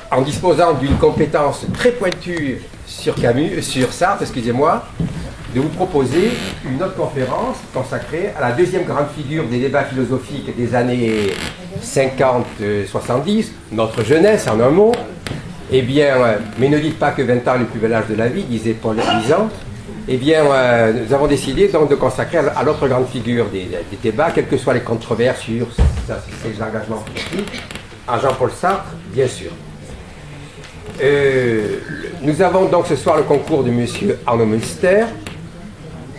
en disposant d'une compétence très pointue sur Sartre, excusez-moi, de vous proposer une autre conférence consacrée à la deuxième grande figure des débats philosophiques des années 50-70, notre jeunesse en un mot. Eh bien, mais ne dites pas que 20 ans est le plus bel âge de la vie, disait Paul Elisant. Eh bien, nous avons décidé donc de consacrer à l'autre grande figure des débats, quelles que soient les controverses sur ces engagements politiques, à Jean-Paul Sartre, bien sûr. Nous avons donc ce soir le concours de M. Arnaud Münster,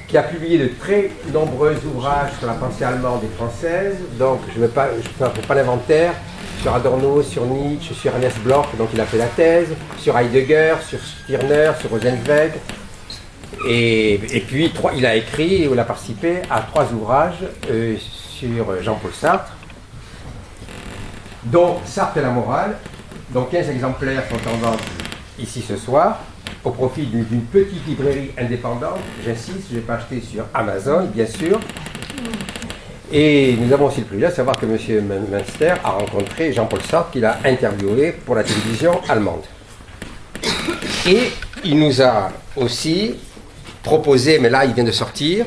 qui a publié de très nombreux ouvrages sur la pensée allemande et française. Donc, je ne fais pas l'inventaire. Sur Adorno, sur Nietzsche, sur Ernest Bloch, donc il a fait la thèse, sur Heidegger, sur Stirner, sur Rosenzweig. Et puis, il a écrit, ou il a participé à 3 ouvrages sur Jean-Paul Sartre, dont Sartre et la morale. Donc 15 exemplaires sont en vente ici ce soir, au profit d'une petite librairie indépendante. J'insiste, je n'ai pas acheté sur Amazon, bien sûr. Et nous avons aussi le privilège de savoir que M. Münster a rencontré Jean-Paul Sartre, qu'il a interviewé pour la télévision allemande. Et il nous a aussi proposé, mais là il vient de sortir,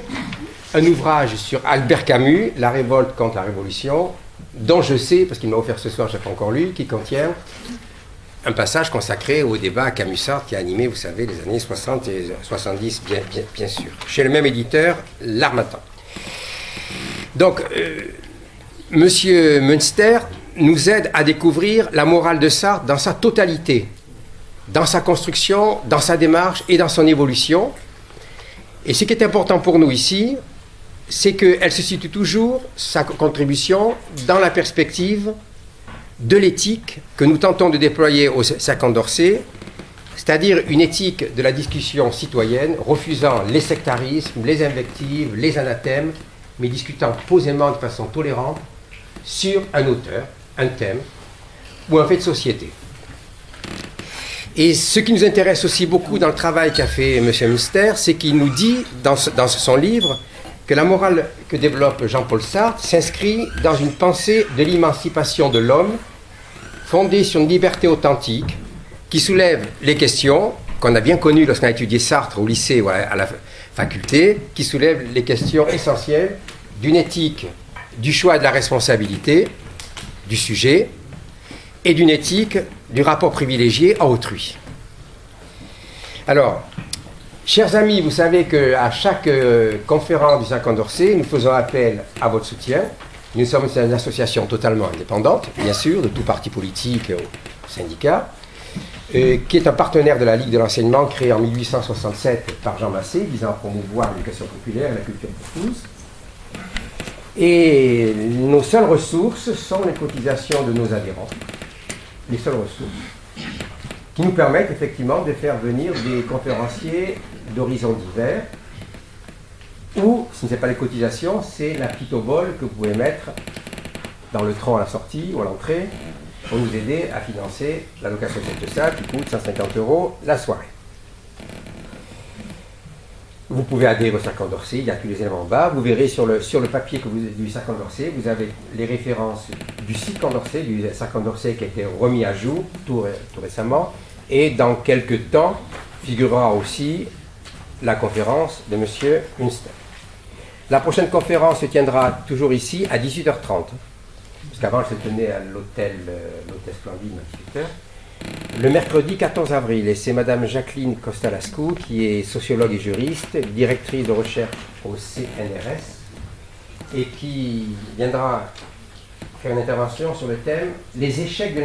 un ouvrage sur Albert Camus, La révolte contre la révolution, dont je sais, parce qu'il m'a offert ce soir, je n'ai pas encore lu, qui contient un passage consacré au débat Camus-Sartre qui a animé, vous savez, les années 60 et 70, bien sûr. Chez le même éditeur, L'Harmattan. Donc, M. Münster nous aide à découvrir la morale de Sartre dans sa totalité, dans sa construction, dans sa démarche et dans son évolution. Et ce qui est important pour nous ici, c'est qu'elle se situe toujours, sa contribution, dans la perspective de l'éthique que nous tentons de déployer au 50 d'Orsay, c'est-à-dire une éthique de la discussion citoyenne, refusant les sectarismes, les invectives, les anathèmes, mais discutant posément de façon tolérante sur un auteur, un thème ou un fait de société. Et ce qui nous intéresse aussi beaucoup dans le travail qu'a fait M. Münster, c'est qu'il nous dit dans son livre que la morale que développe Jean-Paul Sartre s'inscrit dans une pensée de l'émancipation de l'homme fondée sur une liberté authentique qui soulève les questions qu'on a bien connues lorsqu'on a étudié Sartre au lycée ou à la faculté, qui soulève les questions essentielles d'une éthique du choix et de la responsabilité du sujet et d'une éthique du rapport privilégié à autrui. Alors, chers amis, vous savez qu'à chaque conférence du 50 d'Orsay, nous faisons appel à votre soutien. Nous sommes une association totalement indépendante, bien sûr, de tout parti politique ou syndicat, qui est un partenaire de la Ligue de l'enseignement créée en 1867 par Jean Massé, visant à promouvoir l'éducation populaire et la culture pour tous. Et nos seules ressources sont les cotisations de nos adhérents, les seules ressources, qui nous permettent effectivement de faire venir des conférenciers d'horizons divers, ou, si ce n'est pas les cotisations, c'est la petite obole que vous pouvez mettre dans le tronc à la sortie ou à l'entrée pour nous aider à financer la location de cette salle qui coûte 150 € la soirée. Vous pouvez adhérer au 50 d'Orsay, il y a tous les éléments en bas. Vous verrez sur le papier du 50 d'Orsay, vous avez les références du site Condorcet, du 50 d'Orsay qui a été remis à jour tout récemment. Et dans quelques temps, figurera aussi la conférence de M. Münster. La prochaine conférence se tiendra toujours ici à 18h30. Parce qu'avant, elle se tenait à l'hôtel Splendide à 18h. Le mercredi 14 avril, et c'est Madame Jacqueline Costalascu, qui est sociologue et juriste, directrice de recherche au CNRS, et qui viendra faire une intervention sur le thème « Les échecs de